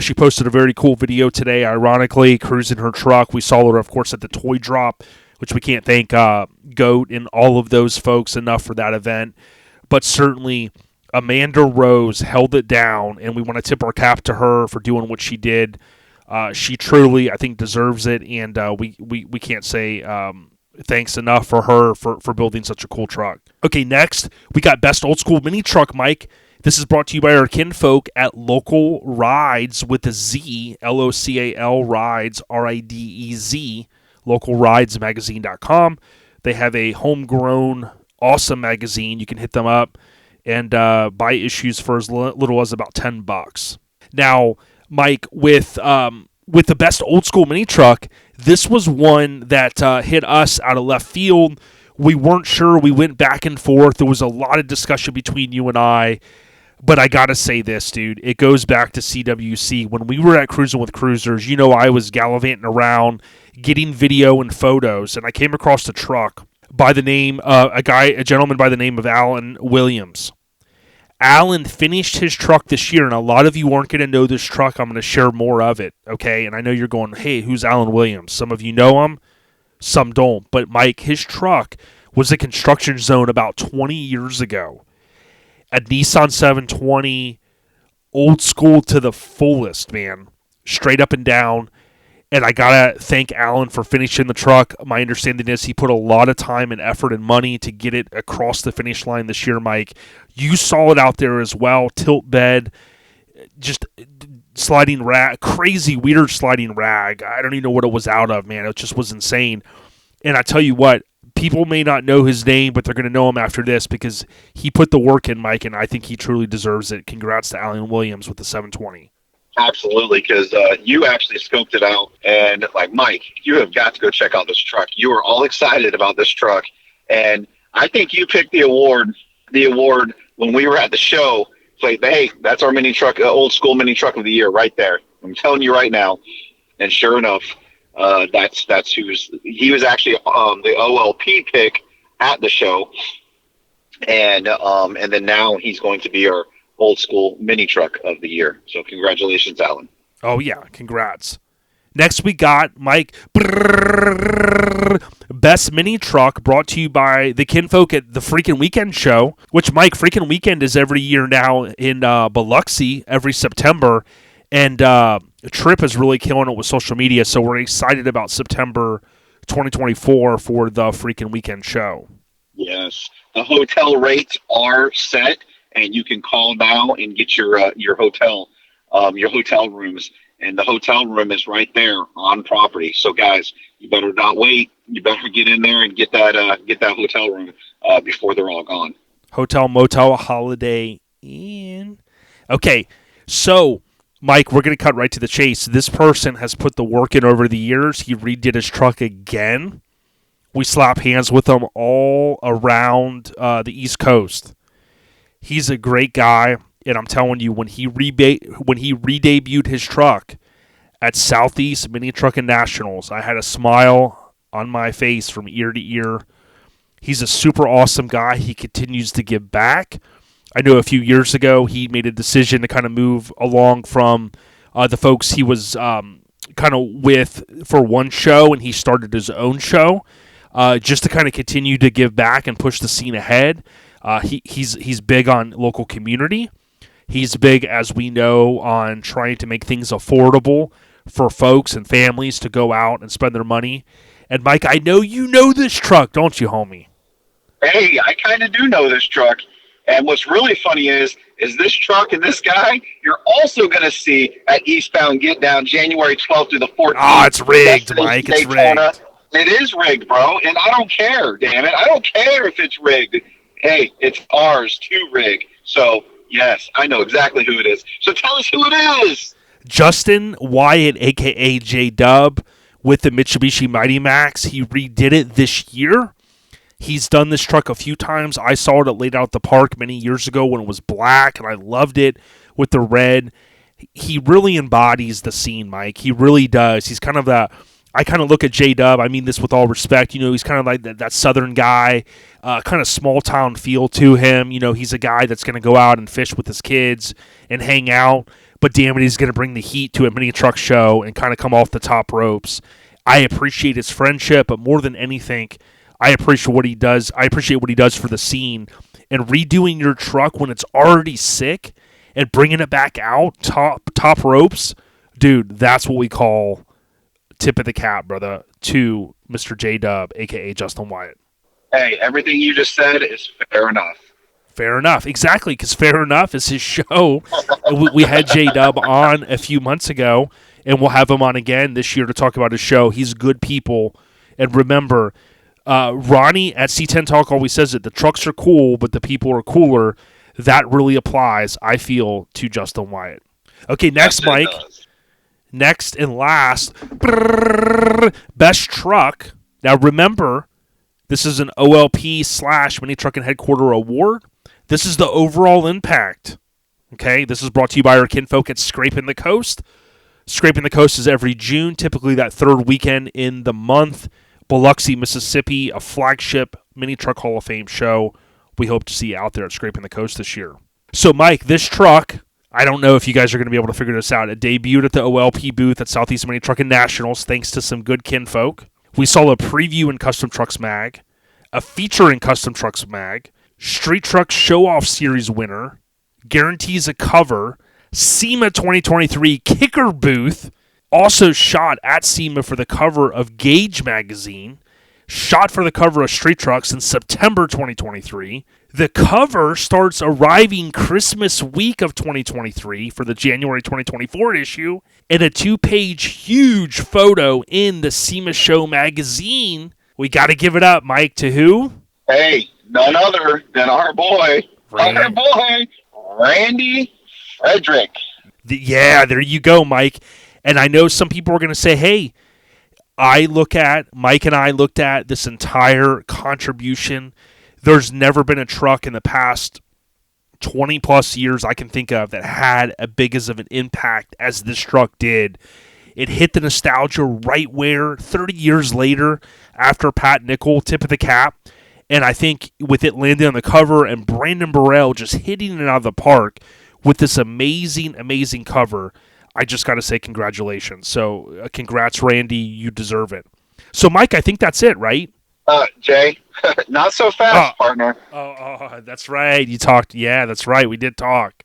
She posted a very cool video today, ironically, cruising her truck. We saw her, of course, at the toy drop, which we can't thank Goat and all of those folks enough for that event. But certainly, Amanda Rose held it down, and we want to tip our cap to her for doing what she did. She truly, I think, deserves it, and we can't say thanks enough for her for building such a cool truck. Okay, next, we got Best Old School Mini Truck, Mike. This is brought to you by our kinfolk at Local Rides with a Z, LOCAL Rides, RIDEZ, localridesmagazine.com. They have a homegrown, awesome magazine. You can hit them up and buy issues for as little as about $10. Now, Mike, with the Best Old School Mini Truck, this was one that hit us out of left field. We weren't sure. We went back and forth. There was a lot of discussion between you and I. But I got to say this, dude. It goes back to CWC. When we were at Cruising with Cruisers, you know, I was gallivanting around, getting video and photos, and I came across a truck by the name, a gentleman by the name of Alan Williams. Alan finished his truck this year, and a lot of you aren't going to know this truck. I'm going to share more of it, okay? And I know you're going, hey, who's Alan Williams? Some of you know him, some don't. But, Mike, his truck was a construction zone about 20 years ago. A Nissan 720, old school to the fullest, man. Straight up and down. And I got to thank Alan for finishing the truck. My understanding is he put a lot of time and effort and money to get it across the finish line this year, Mike. You saw it out there as well. Tilt bed, just sliding rag, crazy, weird sliding rag. I don't even know what it was out of, man. It just was insane. And I tell you what, people may not know his name, but they're going to know him after this because he put the work in, Mike, and I think he truly deserves it. Congrats to Alan Williams with the 720. Absolutely, because you actually scoped it out, and like, Mike, you have got to go check out this truck. You were all excited about this truck, and I think you picked the award when we were at the show. It's like, hey, that's our mini truck, old school mini truck of the year right there. I'm telling you right now. And sure enough, that's he was actually the OLP pick at the show, and then now he's going to be our old school mini truck of the year. So congratulations, Alan. Oh yeah, congrats. Next we got Mike, Best Mini Truck, brought to you by the kinfolk at the Freaking Weekend Show, which, Mike, Freaking Weekend is every year now in Biloxi every September, and Trip is really killing it with social media, so we're excited about September 2024 for the Freaking Weekend Show. Yes, the hotel rates are set, and you can call now and get your hotel rooms. And the hotel room is right there on property. So, guys, you better not wait. You better get in there and get that hotel room before they're all gone. Hotel, motel, Holiday Inn. Okay, so, Mike, we're going to cut right to the chase. This person has put the work in over the years. He redid his truck again. We slap hands with him all around the East Coast. He's a great guy, and I'm telling you, when he re-debuted his truck at Southeast Mini Truckin Nationals, I had a smile on my face from ear to ear. He's a super awesome guy. He continues to give back. I know a few years ago he made a decision to kind of move along from the folks he was kind of with for one show, and he started his own show just to kind of continue to give back and push the scene ahead. He's big on local community. He's big, as we know, on trying to make things affordable for folks and families to go out and spend their money. And, Mike, I know you know this truck, don't you, homie? Hey, I kind of do know this truck. And what's really funny is this truck and this guy, you're also going to see at Eastbound Get Down January 12th through the 14th. Oh, it's rigged, Mike. It's rigged. It is rigged, bro. And I don't care, damn it. I don't care if it's rigged. Hey, it's ours to rig. So, yes, I know exactly who it is. So tell us who it is. Justin Wyatt, a.k.a. J-Dub, with the Mitsubishi Mighty Max. He redid it this year. He's done this truck a few times. I saw it laid out at the park many years ago when it was black, and I loved it with the red. He really embodies the scene, Mike. He really does. He's kind of that. I kind of look at J-Dub. I mean this with all respect. He's kind of like that Southern guy, kind of small town feel to him. He's a guy that's going to go out and fish with his kids and hang out. But damn it, he's going to bring the heat to a mini truck show and kind of come off the top ropes. I appreciate his friendship, but more than anything, I appreciate what he does. I appreciate what he does for the scene. And redoing your truck when it's already sick and bringing it back out top ropes, dude, that's what we call tip of the cap, brother, to Mr. J-Dub, a.k.a. Justin Wyatt. Hey, everything you just said is fair enough. Fair enough. Exactly, because Fair Enough is his show. We had J-Dub on a few months ago, and we'll have him on again this year to talk about his show. He's good people. And remember, Ronnie at C10 Talk always says it, the trucks are cool, but the people are cooler. That really applies, I feel, to Justin Wyatt. Okay, next, Yes, Mike. Next and last, best truck. Now remember, this is an OLP / Mini Truckin Headquarter Award. This is the overall impact. Okay, this is brought to you by our kinfolk at Scraping the Coast. Scraping the Coast is every June, typically that third weekend in the month. Biloxi, Mississippi, a flagship Mini Truck Hall of Fame show. We hope to see you out there at Scraping the Coast this year. So, Mike, this truck, I don't know if you guys are going to be able to figure this out. It debuted at the OLP booth at Southeast Mini Truckin Nationals thanks to some good kinfolk. We saw a preview in Custom Trucks Mag, a feature in Custom Trucks Mag, Street Truck Show-Off Series winner, guarantees a cover, SEMA 2023 Kicker booth, also shot at SEMA for the cover of Gauge magazine, shot for the cover of Street Trucks in September 2023. The cover starts arriving Christmas week of 2023 for the January 2024 issue, and a 2-page huge photo in the SEMA Show magazine. We got to give it up, Mike, to who? Hey, none other than our boy, Randy Frederick. Yeah, there you go, Mike. And I know some people are going to say, hey, Mike and I looked at this entire contribution. There's never been a truck in the past 20 plus years I can think of that had as big as of an impact as this truck did. It hit the nostalgia right where 30 years later after Pat Nickel, tip of the cap. And I think with it landing on the cover and Brandon Burrell just hitting it out of the park with this amazing, amazing cover, I just got to say congratulations. So congrats, Randy. You deserve it. So, Mike, I think that's it, right? Jay, not so fast, partner. Oh, that's right. You talked. Yeah, that's right. We did talk.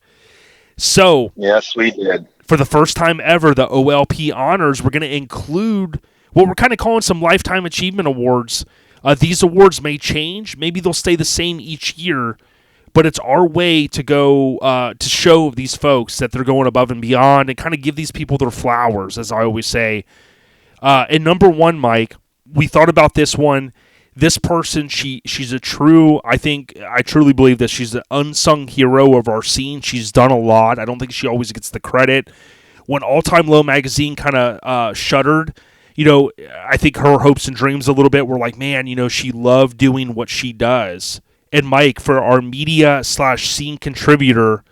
So, yes, we did. For the first time ever, the OLP Honors, we're going to include what we're kind of calling some Lifetime Achievement Awards. These awards may change. Maybe they'll stay the same each year. But it's our way to go to show these folks that they're going above and beyond and kind of give these people their flowers, as I always say. And number one, Mike, we thought about this one. This person, she's I truly believe that she's an unsung hero of our scene. She's done a lot. I don't think she always gets the credit. When All Time Low magazine kind of shuttered, I think her hopes and dreams a little bit were like, man, she loved doing what she does. And Mike, for our media / scene contributor,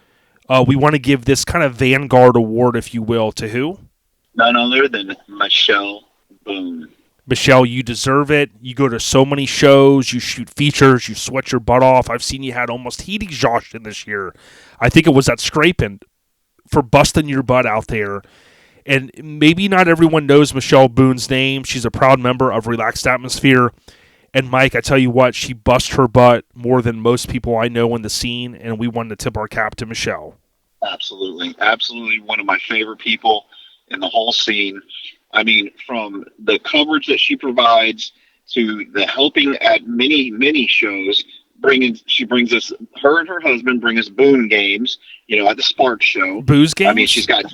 we want to give this kind of Vanguard Award, if you will, to who? None other than Michelle Boone. Michelle, you deserve it. You go to so many shows, you shoot features, you sweat your butt off. I've seen you had almost heat exhaustion this year. I think it was at Scraping for busting your butt out there. And maybe not everyone knows Michelle Boone's name. She's a proud member of Relaxed Atmosphere. And Mike, I tell you what, she bust her butt more than most people I know in the scene, and we wanted to tip our cap to Michelle. Absolutely. Absolutely one of my favorite people in the whole scene. I mean, from the coverage that she provides to the helping at many shows, she brings us, her and her husband bring us Boone games, at the Spark Show. Booze games? I mean, she's got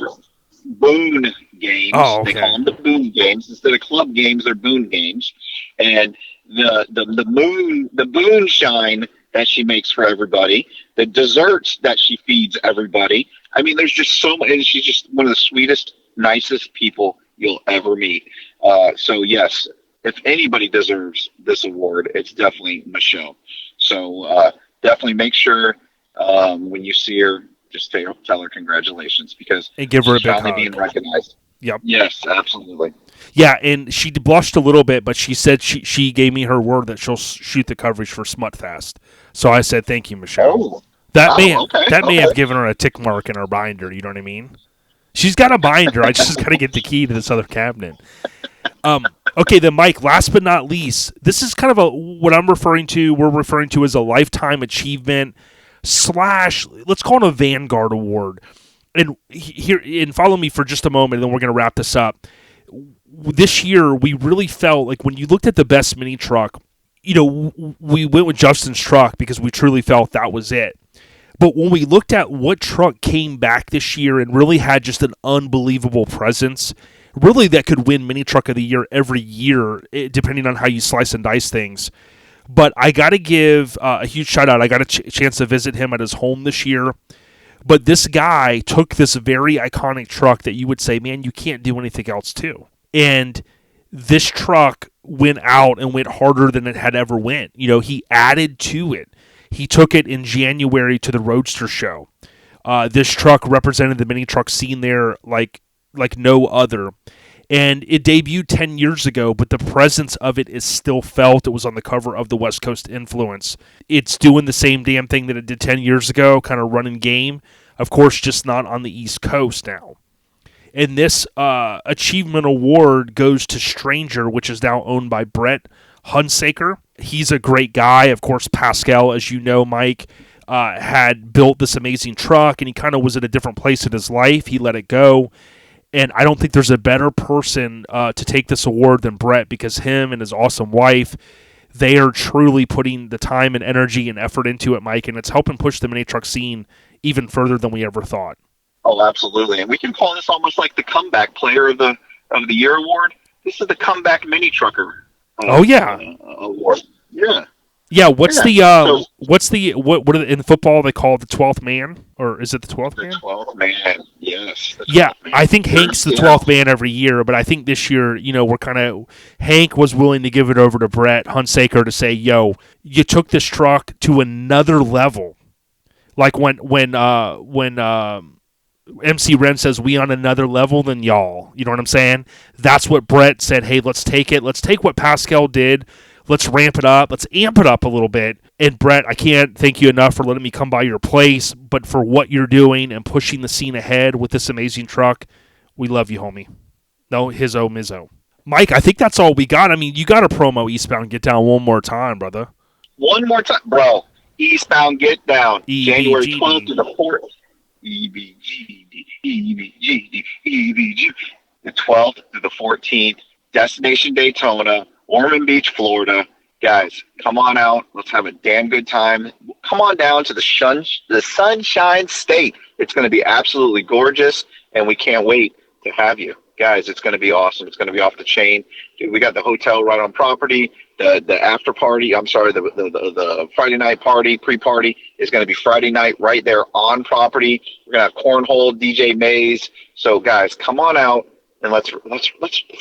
Boone games. Oh, okay. They call them the Boone games. Instead of club games, they're Boone games. And the moonshine that she makes for everybody, the desserts that she feeds everybody. I mean, there's just so much, and she's just one of the sweetest, nicest people you'll ever meet. So yes, if anybody deserves this award, it's definitely Michelle. So definitely make sure when you see her, just tell her congratulations, because And give her a she's big finally hug. being recognized. Yep. Yes, absolutely. Yeah, and she blushed a little bit, but she said she gave me her word that she'll shoot the coverage for Smutfest. So I said, thank you, Michelle. That may have given her a tick mark in her binder, you know what I mean? She's got a binder. I just got to get the key to this other cabinet. Okay, then, Mike, last but not least, this is kind of we're referring to as a lifetime achievement / let's call it a Vanguard Award. And follow me for just a moment, and then we're going to wrap this up. This year, we really felt like when you looked at the best mini truck, we went with Justin's truck because we truly felt that was it. But when we looked at what truck came back this year and really had just an unbelievable presence, really that could win Mini Truck of the Year every year, depending on how you slice and dice things. But I got to give a huge shout out. I got a chance to visit him at his home this year. But this guy took this very iconic truck that you would say, man, you can't do anything else to. And this truck went out and went harder than it had ever went. He added to it. He took it in January to the Roadster show. This truck represented the mini truck scene there like no other. And it debuted 10 years ago, but the presence of it is still felt. It was on the cover of the West Coast Influence. It's doing the same damn thing that it did 10 years ago, kind of running game. Of course, just not on the East Coast now. And this achievement award goes to Stranger, which is now owned by Brett Hunsaker. He's a great guy. Of course, Pascal, as you know, Mike, had built this amazing truck, and he kind of was at a different place in his life. He let it go. And I don't think there's a better person to take this award than Brett, because him and his awesome wife, they are truly putting the time and energy and effort into it, Mike, and it's helping push the mini truck scene even further than we ever thought. Oh, absolutely. And we can call this almost like the comeback player of the year award. This is the comeback mini trucker. Award. Yeah. Yeah, what in football they call it, the 12th man, or is it the 12th man? The 12th man, yes. Yeah, man. I think Hank's the 12th man every year, but I think this year, Hank was willing to give it over to Brett Hunsaker to say, yo, you took this truck to another level. Like when MC Ren says, we on another level than y'all. You know what I'm saying? That's what Brett said, hey, let's take it. Let's take what Pascal did. Let's ramp it up. Let's amp it up a little bit. And Brett, I can't thank you enough for letting me come by your place, but for what you're doing and pushing the scene ahead with this amazing truck, we love you, homie. No, hizzo, mizzo. Mike, I think that's all we got. I mean, you got to promo Eastbound Get Down one more time, brother. One more time, bro. Eastbound Get Down, EBGD. January 12th to the 4th. EBGD. The 12th to the 14th. Destination Daytona, Ormond Beach, Florida. Guys, come on out. Let's have a damn good time. Come on down to the Sunshine State. It's going to be absolutely gorgeous, and we can't wait to have you. Guys, it's going to be awesome. It's going to be off the chain. Dude, we got the hotel right on property. The after party, the Friday night party, pre-party is going to be Friday night right there on property. We're going to have cornhole, DJ Maze. So, guys, come on out and let's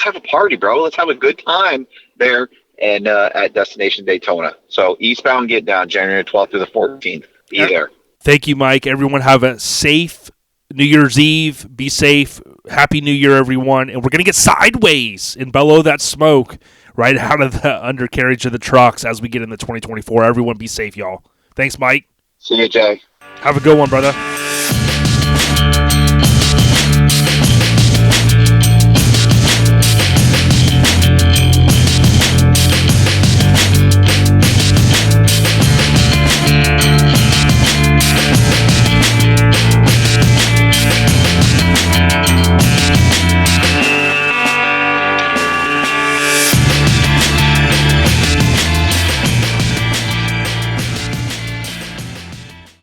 have a party, bro. Let's have a good time there and at Destination Daytona. So, Eastbound Get Down, January 12th through the 14th. Be there. Thank you, Mike. Everyone have a safe New Year's Eve. Be safe. Happy New Year, everyone. And we're going to get sideways and bellow that smoke right out of the undercarriage of the trucks as we get into 2024. Everyone be safe, y'all. Thanks, Mike. See you, Jay. Have a good one, brother.